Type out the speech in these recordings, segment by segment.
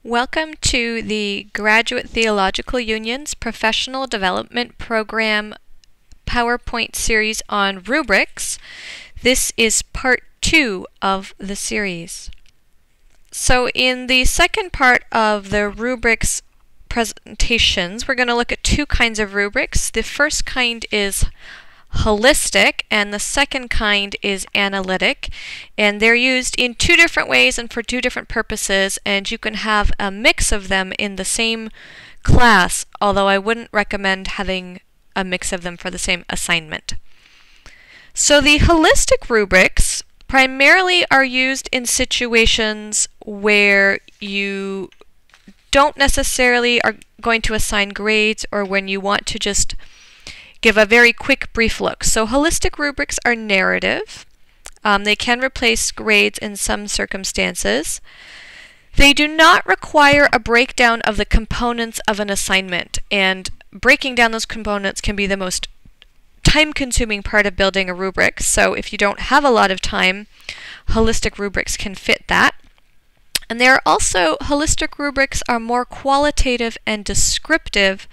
Welcome to the Graduate Theological Union's Professional Development Program PowerPoint series on rubrics. This is part 2 of the series. So in the second part of the rubrics presentations, we're going to look at two kinds of rubrics. The first kind is holistic and the second kind is analytic, and they're used in two different ways and for two different purposes, and you can have a mix of them in the same class, although I wouldn't recommend having a mix of them for the same assignment. So the holistic rubrics primarily are used in situations where you don't necessarily are going to assign grades or when you want to just give a very quick, brief look. So holistic rubrics are narrative. They can replace grades in some circumstances. They do not require a breakdown of the components of an assignment, and breaking down those components can be the most time-consuming part of building a rubric. So if you don't have a lot of time, holistic rubrics can fit that. And there are also, holistic rubrics are more qualitative and descriptive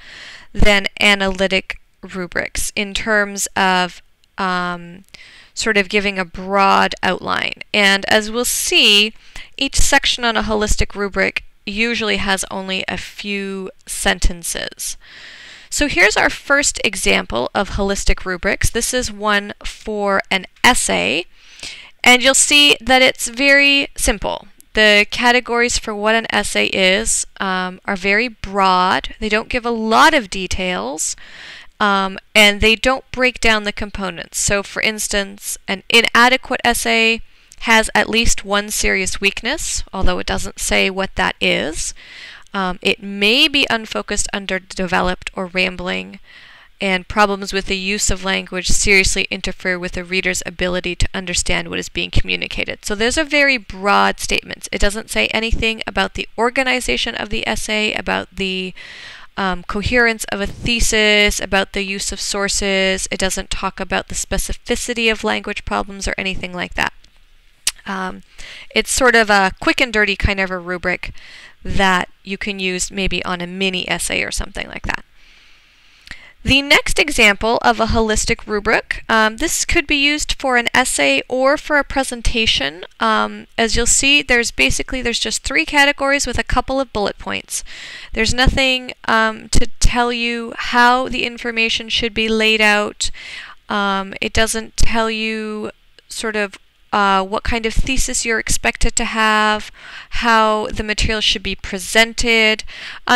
than analytic rubrics in terms of sort of giving a broad outline. And as we'll see, each section on a holistic rubric usually has only a few sentences. So here's our first example of holistic rubrics. This is one for an essay, and you'll see that it's very simple. The categories for what an essay is are very broad. They don't give a lot of details. And they don't break down the components. So for instance, an inadequate essay has at least one serious weakness, although it doesn't say what that is. It may be unfocused, underdeveloped, or rambling, and problems with the use of language seriously interfere with the reader's ability to understand what is being communicated. So those are very broad statements. It doesn't say anything about the organization of the essay, about the coherence of a thesis, about the use of sources. It doesn't talk about the specificity of language problems or anything like that. It's sort of a quick and dirty kind of a rubric that you can use maybe on a mini essay or something like that. The next example of a holistic rubric, this could be used for an essay or for a presentation. As you'll see, there's just three categories with a couple of bullet points. There's nothing to tell you how the information should be laid out. It doesn't tell you sort of what kind of thesis you're expected to have, how the material should be presented.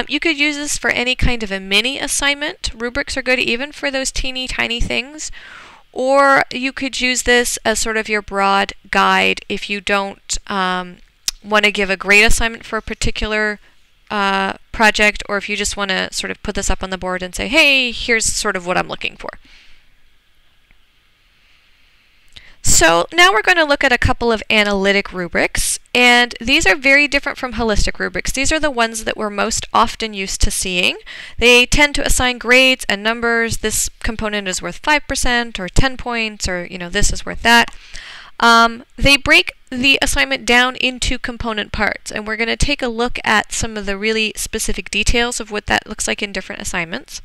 You could use this for any kind of a mini assignment. Rubrics are good even for those teeny tiny things. Or you could use this as sort of your broad guide if you don't want to give a grade assignment for a particular project, or if you just want to sort of put this up on the board and say, hey, here's sort of what I'm looking for. So now we're going to look at a couple of analytic rubrics, and these are very different from holistic rubrics. These are the ones that we're most often used to seeing. They tend to assign grades and numbers. This component is worth 5% or 10 points, or this is worth that. They break the assignment down into component parts, and we're going to take a look at some of the really specific details of what that looks like in different assignments.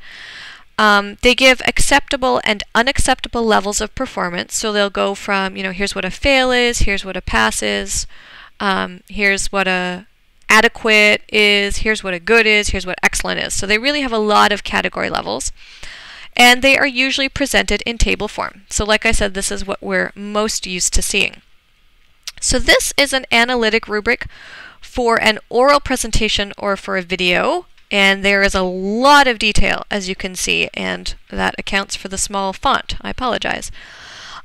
They give acceptable and unacceptable levels of performance. So they'll go from, here's what a fail is, here's what a pass is, here's what a adequate is, here's what a good is, here's what excellent is. So they really have a lot of category levels. And they are usually presented in table form. So like I said, this is what we're most used to seeing. So this is an analytic rubric for an oral presentation or for a video. And there is a lot of detail, as you can see, and that accounts for the small font. I apologize.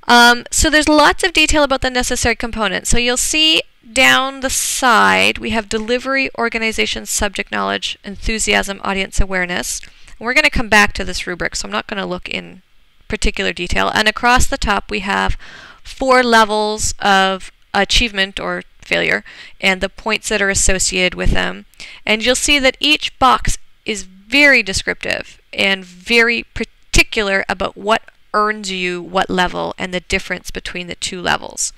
So there's lots of detail about the necessary components. So you'll see down the side we have delivery, organization, subject knowledge, enthusiasm, audience awareness. And we're going to come back to this rubric, so I'm not going to look in particular detail. And across the top we have 4 levels of achievement or failure and the points that are associated with them. And you'll see that each box is very descriptive and very particular about what earns you what level and the difference between the two levels.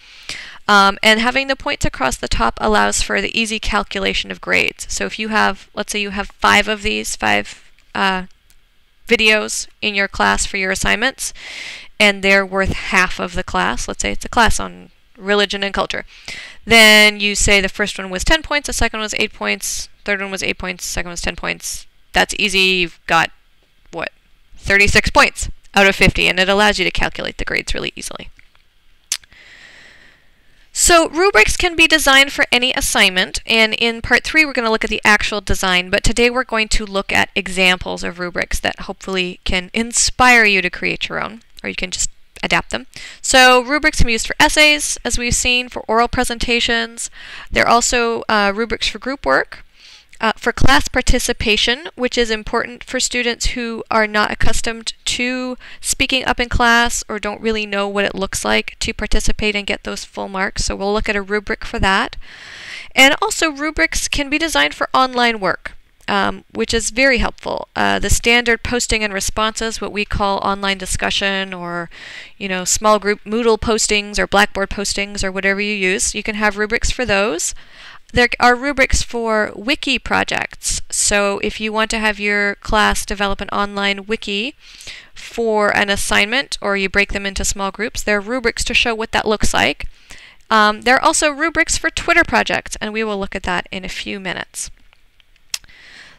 And having the points across the top allows for the easy calculation of grades. So if you have, let's say you have 5 of these, 5 videos in your class for your assignments, and they're worth half of the class, let's say it's a class on religion and culture, then you say the first one was 10 points, the second one was 8 points, third one was 8 points, second one was 10 points. That's easy. You've got, what, 36 points out of 50, and it allows you to calculate the grades really easily. So rubrics can be designed for any assignment, and in part 3 we're going to look at the actual design, but today we're going to look at examples of rubrics that hopefully can inspire you to create your own, or you can just adapt them. So rubrics can be used for essays, as we've seen, for oral presentations. There are also rubrics for group work, for class participation, which is important for students who are not accustomed to speaking up in class or don't really know what it looks like to participate and get those full marks. So we'll look at a rubric for that. And also rubrics can be designed for online work, which is very helpful. The standard posting and responses, what we call online discussion, or small group Moodle postings or Blackboard postings or whatever you use, you can have rubrics for those. There are rubrics for wiki projects. So if you want to have your class develop an online wiki for an assignment, or you break them into small groups, there are rubrics to show what that looks like. There are also rubrics for Twitter projects, and we will look at that in a few minutes.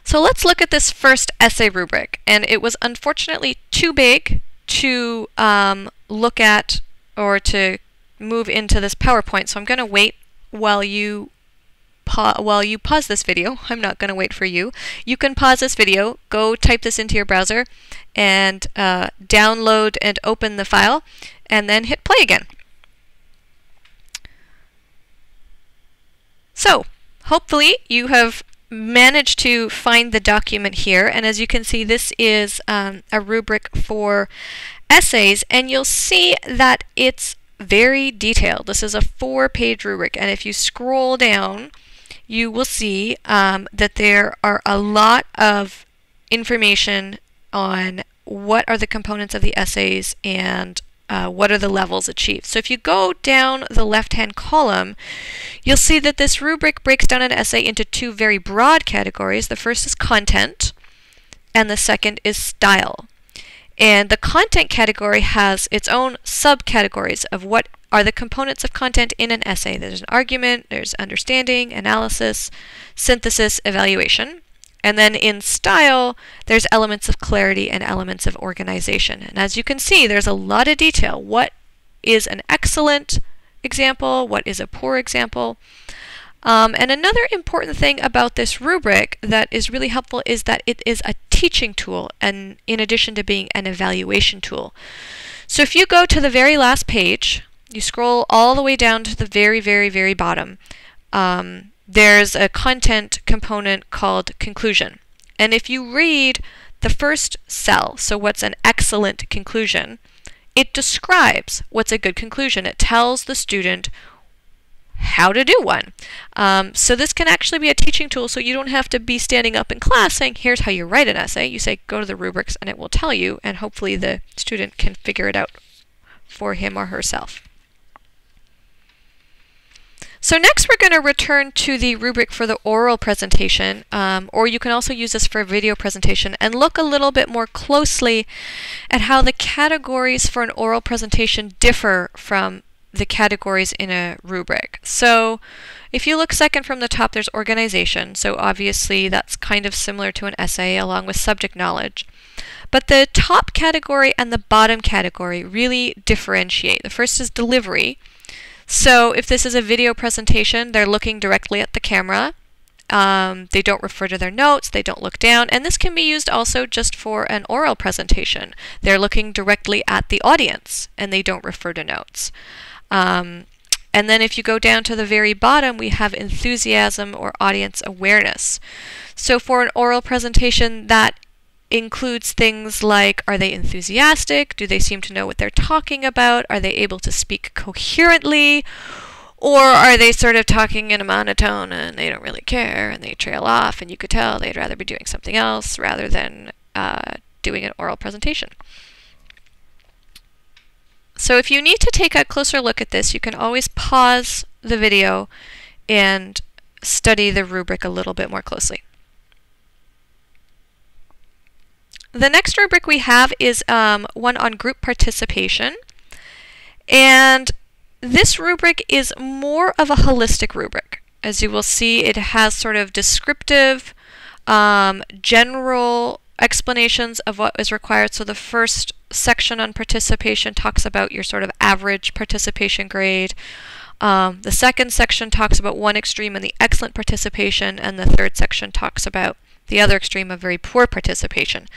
So let's look at this first essay rubric, and it was unfortunately too big to look at or to move into this PowerPoint, so I'm going to wait while you pause this video. I'm not going to wait for you. You can pause this video, go type this into your browser, and download and open the file, and then hit play again. So, hopefully you have managed to find the document here, and as you can see, this is a rubric for essays, and you'll see that it's very detailed. This is a 4-page rubric, and if you scroll down, you will see that there are a lot of information on what are the components of the essays and what are the levels achieved. So if you go down the left-hand column, you'll see that this rubric breaks down an essay into 2 very broad categories. The first is content, and the second is style. And the content category has its own subcategories of what are the components of content in an essay. There's an argument, there's understanding, analysis, synthesis, evaluation. And then in style, there's elements of clarity and elements of organization. And as you can see, there's a lot of detail. What is an excellent example? What is a poor example? And another important thing about this rubric that is really helpful is that it is a teaching tool, and in addition to being an evaluation tool. So if you go to the very last page, you scroll all the way down to the very, very, very bottom, there's a content component called conclusion. And if you read the first cell, so what's an excellent conclusion, it describes what's a good conclusion. It tells the student how to do one. So this can actually be a teaching tool, so you don't have to be standing up in class saying, here's how you write an essay. You say, go to the rubrics, and it will tell you, and hopefully the student can figure it out for him or herself. So next we're going to return to the rubric for the oral presentation, or you can also use this for a video presentation, and look a little bit more closely at how the categories for an oral presentation differ from the categories in a rubric. So if you look second from the top, there's organization. So obviously that's kind of similar to an essay along with subject knowledge. But the top category and the bottom category really differentiate. The first is delivery. So if this is a video presentation, they're looking directly at the camera. They don't refer to their notes, they don't look down, and this can be used also just for an oral presentation. They're looking directly at the audience and they don't refer to notes. And then if you go down to the very bottom, we have enthusiasm or audience awareness. So for an oral presentation, that includes things like, are they enthusiastic? Do they seem to know what they're talking about? Are they able to speak coherently? Or are they sort of talking in a monotone and they don't really care and they trail off, and you could tell they'd rather be doing something else rather than doing an oral presentation. So if you need to take a closer look at this, you can always pause the video and study the rubric a little bit more closely. The next rubric we have is one on group participation, and this rubric is more of a holistic rubric. As you will see, it has sort of descriptive, general explanations of what is required. So the first section on participation talks about your sort of average participation grade. The second section talks about one extreme and the excellent participation, and the third section talks about the other extreme of very poor participation.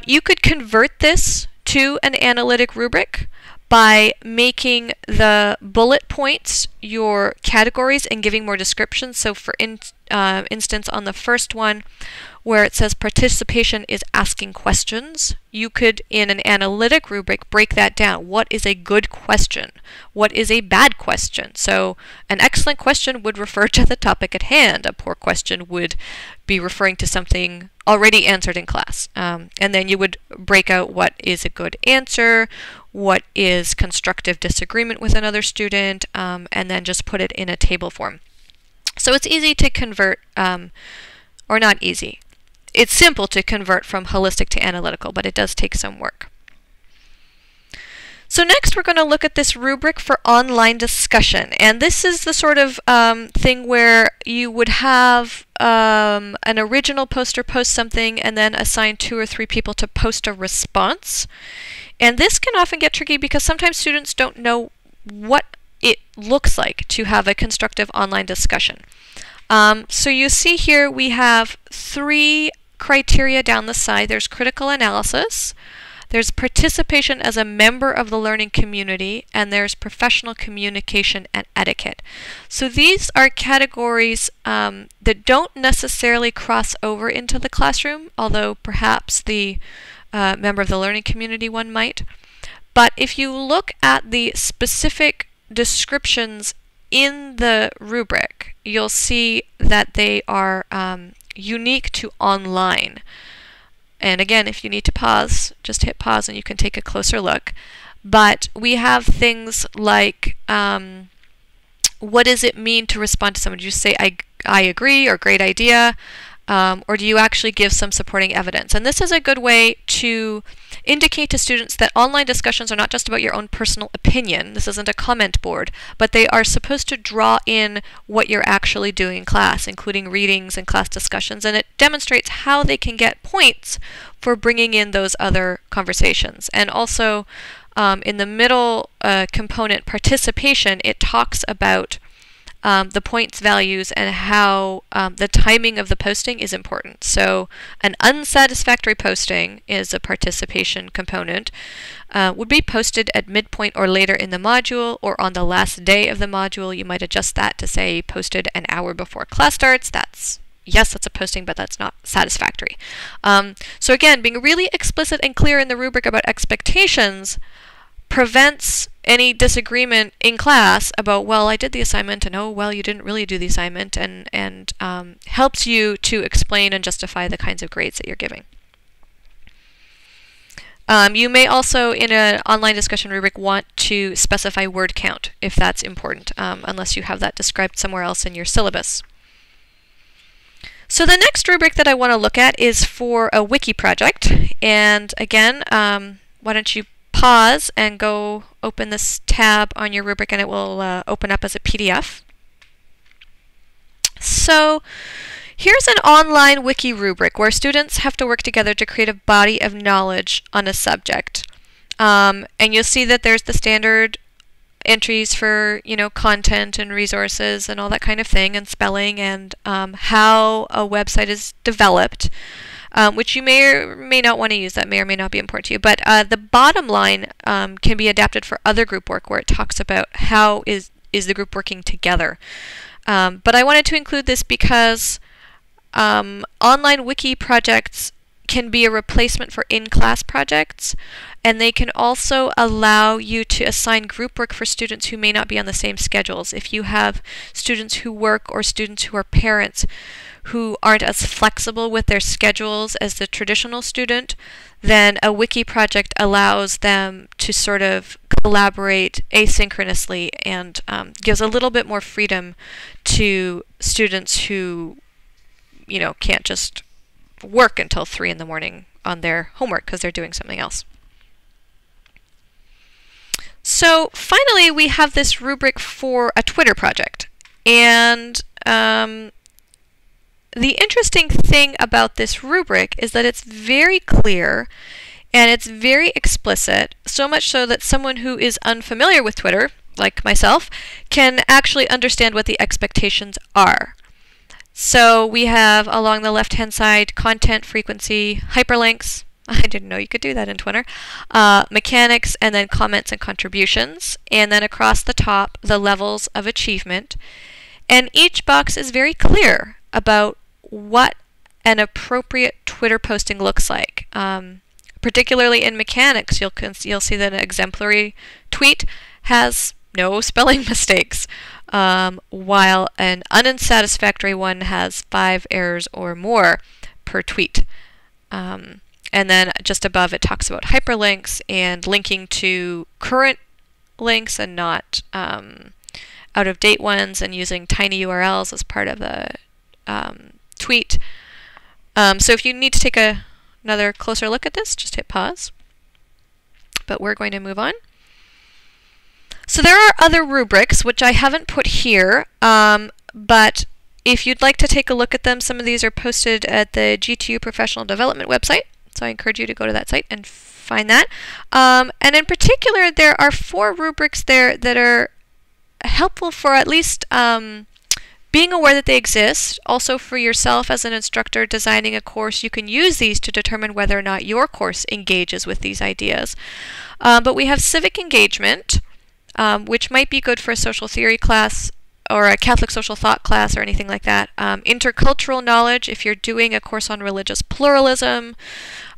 You could convert this to an analytic rubric by making the bullet points your categories and giving more descriptions. So for instance, on the first one, where it says participation is asking questions, you could, in an analytic rubric, break that down. What is a good question? What is a bad question? So an excellent question would refer to the topic at hand. A poor question would be referring to something already answered in class. And then you would break out what is a good answer, what is constructive disagreement with another student, and then just put it in a table form. So it's easy to convert, or not easy. It's simple to convert from holistic to analytical, but it does take some work. So next we're going to look at this rubric for online discussion. And this is the sort of thing where you would have an original poster post something and then assign 2 or 3 people to post a response. And this can often get tricky because sometimes students don't know what it looks like to have a constructive online discussion. So you see here we have 3 criteria down the side. There's critical analysis, there's participation as a member of the learning community, and there's professional communication and etiquette. So these are categories that don't necessarily cross over into the classroom, although perhaps the member of the learning community one might. But if you look at the specific descriptions in the rubric, you'll see that they are unique to online. And again, if you need to pause, just hit pause and you can take a closer look. But we have things like, what does it mean to respond to someone? Do you say, I agree, or great idea? Or do you actually give some supporting evidence? And this is a good way to indicate to students that online discussions are not just about your own personal opinion. This isn't a comment board, but they are supposed to draw in what you're actually doing in class, including readings and class discussions, and it demonstrates how they can get points for bringing in those other conversations. And also, in the middle component, participation, it talks about the points values and how the timing of the posting is important. So an unsatisfactory posting is a participation component, would be posted at midpoint or later in the module, or on the last day of the module. You might adjust that to say posted an hour before class starts. Yes, that's a posting, but that's not satisfactory. So again, being really explicit and clear in the rubric about expectations prevents any disagreement in class about, well, I did the assignment, and oh, well, you didn't really do the assignment, and helps you to explain and justify the kinds of grades that you're giving. You may also, in an online discussion rubric, want to specify word count if that's important, unless you have that described somewhere else in your syllabus. So the next rubric that I want to look at is for a wiki project. And again, why don't you pause and go open this tab on your rubric, and it will open up as a PDF. So here's an online wiki rubric where students have to work together to create a body of knowledge on a subject. And you'll see that there's the standard entries for, content and resources and all that kind of thing, and spelling, and how a website is developed. Which you may or may not want to use. That may or may not be important to you. But the bottom line can be adapted for other group work, where it talks about how is the group working together. But I wanted to include this because online wiki projects can be a replacement for in-class projects, and they can also allow you to assign group work for students who may not be on the same schedules. If you have students who work or students who are parents who aren't as flexible with their schedules as the traditional student, then a wiki project allows them to sort of collaborate asynchronously and gives a little bit more freedom to students who, can't just work until 3 in the morning on their homework because they're doing something else. So finally, we have this rubric for a Twitter project. And the interesting thing about this rubric is that it's very clear and it's very explicit, so much so that someone who is unfamiliar with Twitter, like myself, can actually understand what the expectations are. So we have along the left-hand side content, frequency, hyperlinks. I didn't know you could do that in Twitter. Mechanics, and then comments and contributions. And then across the top, the levels of achievement. And each box is very clear about what an appropriate Twitter posting looks like. Particularly in mechanics, you'll see that an exemplary tweet has no spelling mistakes, while an unsatisfactory one has 5 errors or more per tweet. And then just above it talks about hyperlinks and linking to current links and not out-of-date ones, and using tiny URLs as part of the tweet. So if you need to take another closer look at this, just hit pause. But we're going to move on. So there are other rubrics, which I haven't put here, but if you'd like to take a look at them, some of these are posted at the GTU Professional Development website. So I encourage you to go to that site and find that. And in particular, there are 4 rubrics there that are helpful for at least being aware that they exist. Also for yourself as an instructor designing a course, you can use these to determine whether or not your course engages with these ideas. But we have civic engagement, which might be good for a social theory class or a Catholic social thought class or anything like that. Intercultural knowledge, if you're doing a course on religious pluralism,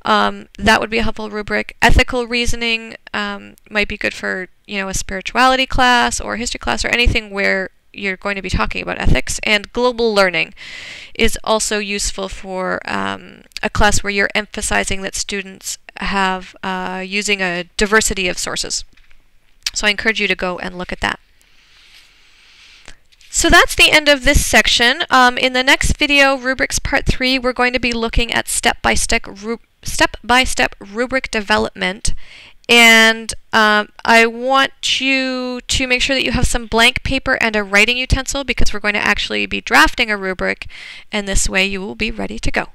that would be a helpful rubric. Ethical reasoning might be good for a spirituality class or a history class or anything where you're going to be talking about ethics. And global learning is also useful for a class where you're emphasizing that students have using a diversity of sources. So I encourage you to go and look at that. So that's the end of this section. In the next video, Rubrics Part 3, we're going to be looking at step-by-step rubric development. And I want you to make sure that you have some blank paper and a writing utensil, because we're going to actually be drafting a rubric, and this way you will be ready to go.